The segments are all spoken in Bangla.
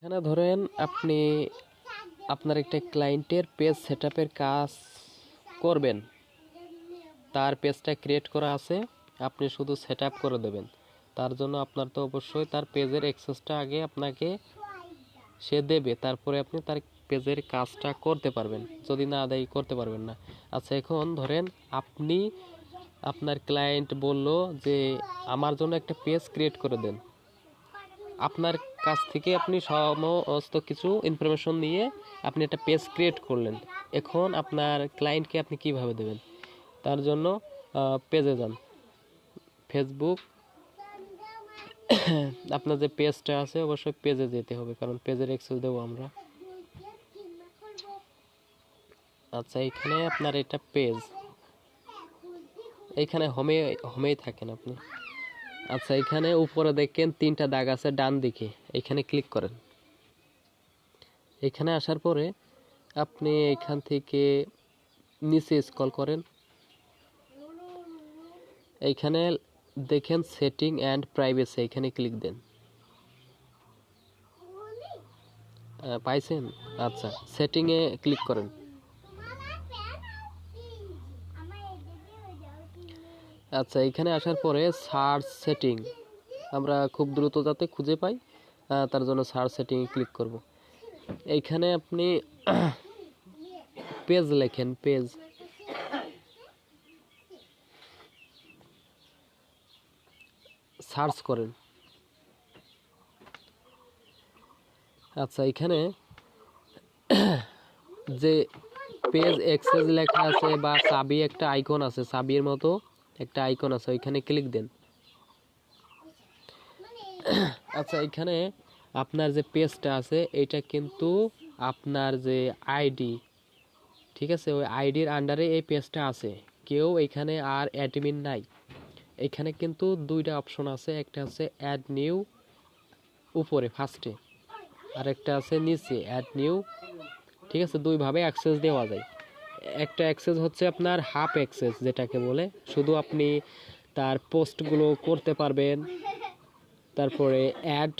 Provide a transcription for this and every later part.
এখানে ধরেন আপনি আপনার একটা ক্লায়েন্টের পেজ সেটআপের কাজ করবেন, তার পেজটা ক্রিয়েট করা আছে, আপনি শুধু সেটআপ করে দেবেন। তার জন্য আপনার তো অবশ্যই তার পেজের অ্যাক্সেসটা আগে আপনাকে সে দেবে, তারপরে আপনি তার পেজের কাজটা করতে পারবেন। যদি না দেয় করতে পারবেন না। আচ্ছা, এখন ধরেন আপনি আপনার ক্লায়েন্ট বলল যে আমার জন্য একটা পেজ ক্রিয়েট করে দেন। আপনার কাছ থেকে আপনি সমস্ত কিছু ইনফরমেশন নিয়ে আপনি একটা পেজ ক্রিয়েট করলেন। এখন আপনার ক্লায়েন্টকে আপনি কিভাবে দেবেন? তার জন্য পেজে যান, ফেসবুক আপনার যে পেজটা আছে অবশ্যই পেজে যেতে হবে, কারণ পেজের অ্যাক্সেস দেবো আমরা। আচ্ছা, এখানে আপনার এটা পেজ, এইখানে হোমেই থাকেন আপনি। আচ্ছা, এখানে উপরে দেখেন 3টা দাগ আছে ডান দিকে, এখানে ক্লিক করেন। এখানে আসার পরে আপনি এখান থেকে নিচে স্ক্রল করেন, এইখানে দেখেন সেটিং অ্যান্ড প্রাইভেসি, এখানে ক্লিক দেন। পাইছেন? আচ্ছা, সেটিংয়ে ক্লিক করেন। আচ্ছা, এখানে আসার পরে সার্চ সেটিং, আমরা খুব দ্রুত যাতে খুঁজে পাই তার জন্য সার্চ সেটিংয়ে ক্লিক করব। এইখানে আপনি পেজ লেখেন, পেজ সার্চ করেন। আচ্ছা, এখানে যে পেজ অ্যাক্সেস লেখা আছে বা চাবি একটা আইকন আছে, চাবির মতো একটা আইকন আছে, ওইখানে ক্লিক দেন। আচ্ছা, এখানে আপনার যে পেজটা আছে এটা কিন্তু আপনার যে আইডি, ঠিক আছে, ওই আইডির আন্ডারে এই পেজটা আছে, কেউ এখানে আর অ্যাডমিন নাই। এখানে কিন্তু 2টা অপশন আছে, একটা আছে অ্যাড নিউ উপরে ফার্স্টে, আর একটা আছে নিচে অ্যাড নিউ। ঠিক আছে, 2ভাবে অ্যাক্সেস দেওয়া যায়। একটা অ্যাক্সেস হচ্ছে আপনার হাফ অ্যাক্সেস, যেটাকে বলে শুধু আপনি তার পোস্টগুলো করতে পারবেন, তারপরে অ্যাড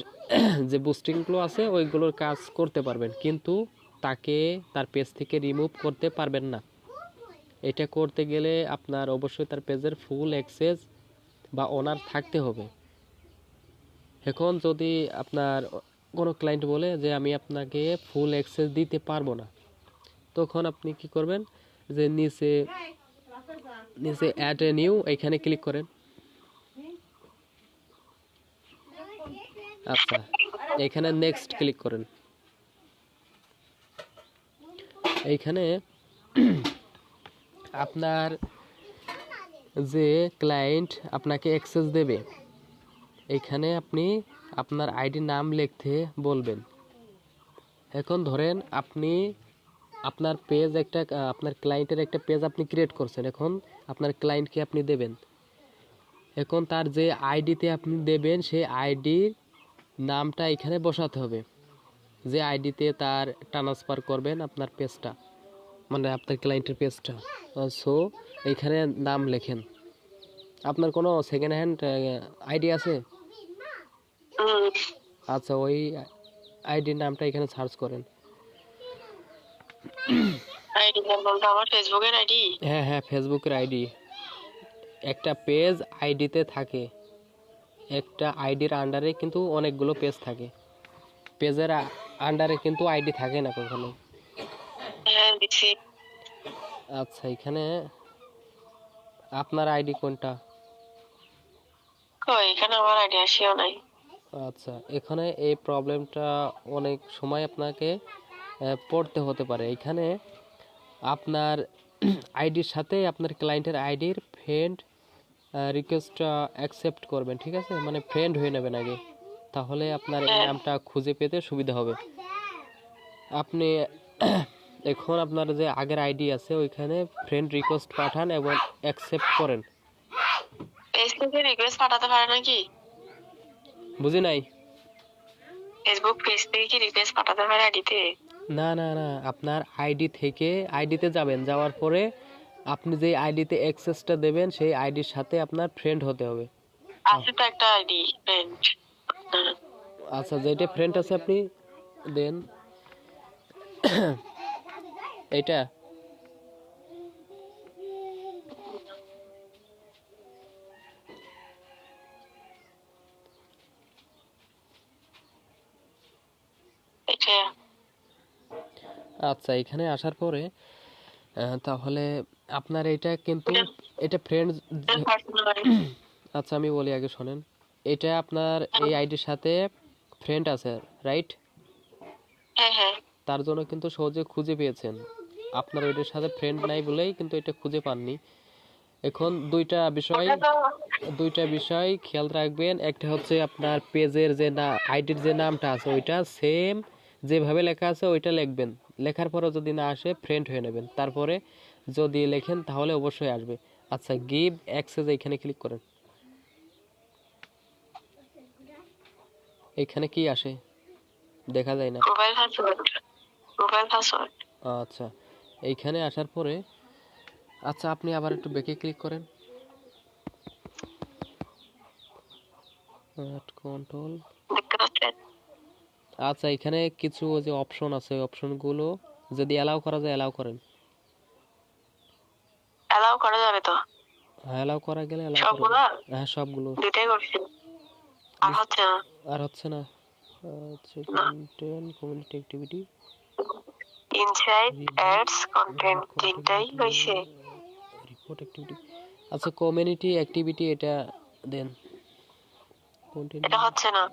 যে বুস্টিংগুলো আছে ওইগুলোর কাজ করতে পারবেন, কিন্তু তাকে তার পেজ থেকে রিমুভ করতে পারবেন না। এটা করতে গেলে আপনার অবশ্যই তার পেজের ফুল অ্যাক্সেস বা ওনার থাকতে হবে। এখন যদি আপনার কোনো ক্লায়েন্ট বলে যে আমি আপনাকে ফুল অ্যাক্সেস দিতে পারবো না, তখন আপনি কি করবেন, যে নিচে অ্যাড এ নিউ এখানে ক্লিক করেন। আচ্ছা, এখানে নেক্সট ক্লিক করেন। এইখানে আপনার যে ক্লায়েন্ট আপনাকে অ্যাক্সেস দেবে, এইখানে আপনি আপনার আইডি নাম লিখতে বলবেন। এখন ধরেন আপনি আপনার পেজ একটা, আপনার ক্লায়েন্টের একটা পেজ আপনি ক্রিয়েট করছেন, এখন আপনার ক্লায়েন্টকে আপনি দেবেন। এখন তার যে আইডিতে আপনি দেবেন সেই আইডির নামটা এখানে বসাতে হবে, যে আইডিতে তার ট্রান্সফার করবেন আপনার পেজটা, মানে আপনার ক্লায়েন্টের পেজটা। সো এইখানে নাম লেখেন। আপনার কোনো সেকেন্ড হ্যান্ড আইডি আছে? আচ্ছা, ওই আইডির নামটা এখানে সার্চ করেন। আইডি নাম বলতে আমার ফেসবুকের আইডি? হ্যাঁ হ্যাঁ, ফেসবুকের আইডি। একটা পেজ আইডিতে থাকে, একটা আইডির আন্ডারে কিন্তু অনেকগুলো পেজ থাকে, পেজের আন্ডারে কিন্তু আইডি থাকে না কখনো। হ্যাঁ, দিছি। আচ্ছা, এখানে আপনার আইডি কোনটা? কই, এখানে আমার আইডি আসেও নাই। আচ্ছা, এখানে এই প্রবলেমটা অনেক সময় আপনাকে পড়তে হতে পারে। এখানে আপনার আইডির সাথে আপনার ক্লায়েন্টের আইডির ফ্রেন্ড রিকোয়েস্টটা অ্যাকসেপ্ট করবেন, ঠিক আছে, মানে ফ্রেন্ড হয়ে নেবেন আগে, তাহলে আপনার এই নামটা খুঁজে পেতে সুবিধা হবে। আপনি এখন আপনার যে আগের আইডি আছে ওইখানে ফ্রেন্ড রিকোয়েস্ট পাঠান এবং অ্যাকসেপ্ট করেন। পেজ থেকে রিকোয়েস্ট পাঠাতে পারে নাকি? বুঝি নাই। ফেসবুক পেজ থেকে কি রিকোয়েস্ট পাঠাতে পারে আইডিতে? না না না, আপনার আইডি থেকে আইডিতে যাবেন, যাওয়ার পরে আপনি যে আইডিতে অ্যাক্সেসটা দেবেন সেই আইডির সাথে আপনার ফ্রেন্ড হতে হবে। আছে তো একটা আইডি ফ্রেন্ড। আচ্ছা, যেটা ফ্রেন্ড আছে আপনি দেন এটা এটা আচ্ছা এখানে আসার পরে তাহলে আপনার এটা কিন্তু এটা ফ্রেন্ড পার্সোনাল। আচ্ছা আমি বলি আগে শোনেন এটা আপনার এই আইডির সাথে ফ্রেন্ড আছে রাইট হ্যাঁ হ্যাঁ তার জন্য কিন্তু সহজে খুঁজে পেয়েছেন আপনার ওইটার সাথে ফ্রেন্ড নাই বলেই কিন্তু এটা খুঁজে পাননি এখন দুইটা বিষয় খেয়াল রাখবেন একটা হচ্ছে আপনার পেজের যে না আইডির যে নামটা আছে ওইটা সেম যেভাবে লেখা আছে ওইটা লিখবেন লেখার পরে যদি না আসে ফ্রেন্ড হয়ে নেবেন তারপরে যদি লেখেন তাহলে অবশ্যই আসবে আচ্ছা গিভ অ্যাক্সেস এখানে ক্লিক করেন এখানে কি আসে দেখা যায় না প্রোফাইল পাসওয়ার্ড। Profile password. আচ্ছা এইখানে আসার পরে আচ্ছা আপনি আবার একটু ব্যাকে ক্লিক করেন কন্ট্রোল দেখতে পাচ্ছেন? আচ্ছা এখানে কিছু ওই যে অপশন আছে অপশনগুলো যদি অ্যালাউ করা যায় অ্যালাউ করেন অ্যালাউ করা যাবে তো? হ্যাঁ অ্যালাউ করা গেলে অ্যালাউ করেন সবগুলো? হ্যাঁ সবগুলো দুইটাই করছি। আর হচ্ছে না। আর হচ্ছে না আচ্ছা না। Content community activity inside ads content তিনটাই হয়েছে। রিপোর্ট অ্যাক্টিভিটি আচ্ছা কমিউনিটি অ্যাক্টিভিটি এটা দেন কন্টেন্ট এটা হচ্ছে না।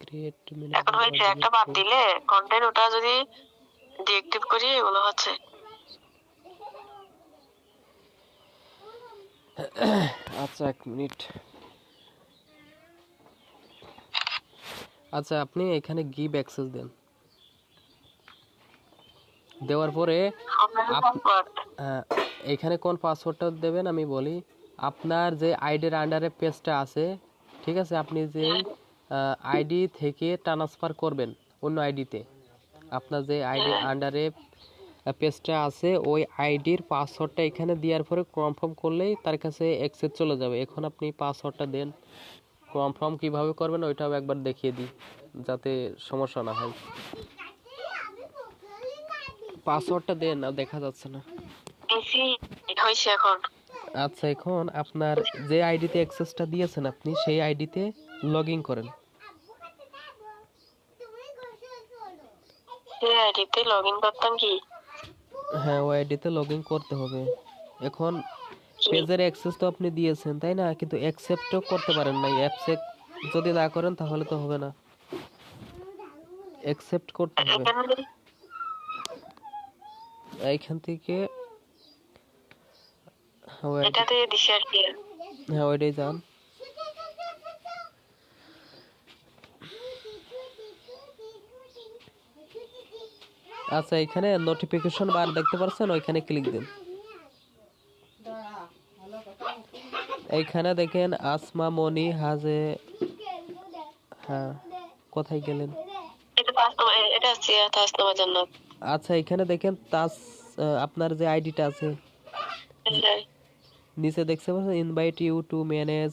ক্রিয়েট এখন হয়েছে একটা বাদ দিলে কন্টেন্ট ওটা যদি ডিএক্টিভ করি এগুলো হচ্ছে। আচ্ছা এক মিনিট আচ্ছা আপনি এখানে গিভ অ্যাক্সেস দেন দেওয়ার পরে এখানে কোন পাসওয়ার্ডটা দেবেন আমি বলি আপনার যে আইডির আন্ডারে পেজটা আছে ঠিক আছে আপনি যে আইডি থেকে ট্রান্সফার করবেন অন্য আইডিতে আপনার যে আইডির আন্ডারে পেজটা আছে ওই আইডির পাসওয়ার্ডটা এখানে দেওয়ার পরে কনফার্ম করলেই তার কাছে অ্যাক্সেস চলে যাবে এখন আপনি পাসওয়ার্ডটা দেন কনফার্ম কিভাবে করবেন ওইটাও একবার দেখিয়ে দিই যাতে সমস্যা না হয় পাসওয়ার্ডটা দেন না দেখা যাচ্ছে না হয়েছে এখন। আচ্ছা এখন আপনার যে আইডিতে অ্যাক্সেসটা দিয়েছেন আপনি সেই আইডিতে লগ ইন করেন সেই আইডিতে লগ ইন করতাম কি? হ্যাঁ ওই আইডিতে লগ ইন করতে হবে এখন পেজের অ্যাক্সেস তো আপনি দিয়েছেন তাই না কিন্তু অ্যাকসেপ্টও করতে পারেন না অ্যাকসেপ্ট যদি না করেন তাহলে তো হবে না অ্যাকসেপ্ট করতে হবে এইখান থেকে এটাতে দিছে আর কি। হ্যাঁ ওইটাই যান আচ্ছা এখানে নোটিফিকেশন বার দেখতে পাচ্ছেন ওইখানে ক্লিক দিন এইখানে দেখেন আসমা মনি হাজে হ্যাঁ কোথায় গেলেন এটা হচ্ছে তাসনামা জান্নাত। আচ্ছা এখানে দেখেন তাস আপনার যে আইডিটা আছে নিচে দেখতে পাচ্ছেন ইনভাইট ইউ টু ম্যানেজ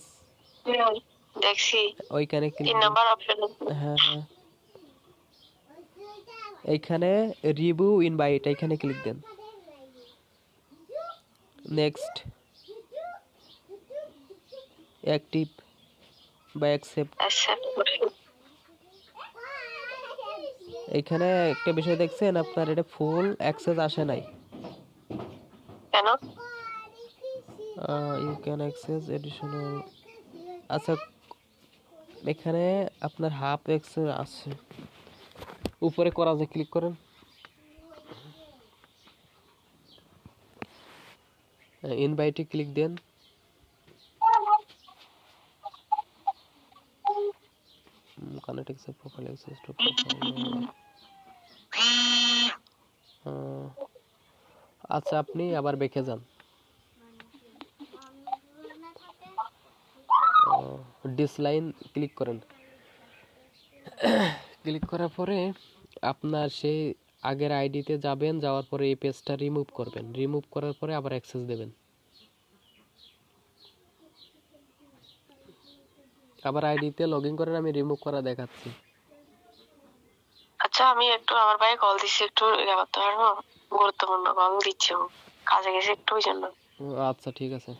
দেখছি ওইখানে ক্লিক তিন নাম্বার অপশন। হ্যাঁ হ্যাঁ এইখানে রিভিউ ইনভাইট এখানে ক্লিক দেন নেক্সট অ্যাক্টিভ বা অ্যাকসেপ্ট এখানে একটা বিষয় দেখছেন আপনার এটা ফুল অ্যাক্সেস আসে নাই কেন? ইউ ক্যান অ্যাক্সেস এডিশনাল আচ্ছা এখানে আপনার হাফ অ্যাক্সেস আছে উপরে করা যায় ক্লিক করেন ইনভাইটে ক্লিক দেন connect access profile access to আচ্ছা আপনি আবার বেঁকে যান ডিসলাইন ক্লিক করেন ক্লিক করার পরে আপনার সেই আগের আইডিতে যাবেন যাওয়ার পরে এই পেজটা রিমুভ করবেন রিমুভ করার পরে আবার অ্যাক্সেস দেবেন আবার আইডিতে লগ ইন করেন আমি রিমুভ করা দেখাচ্ছি আচ্ছা আমি একটু আমার ভাই কল দিচ্ছি, একটু ইয়ে করতে পারবো? গুরুত্বপূর্ণ কল দিচ্ছে, ও কাজে গেছে একটু, ওই জন্য। আচ্ছা ঠিক আছে।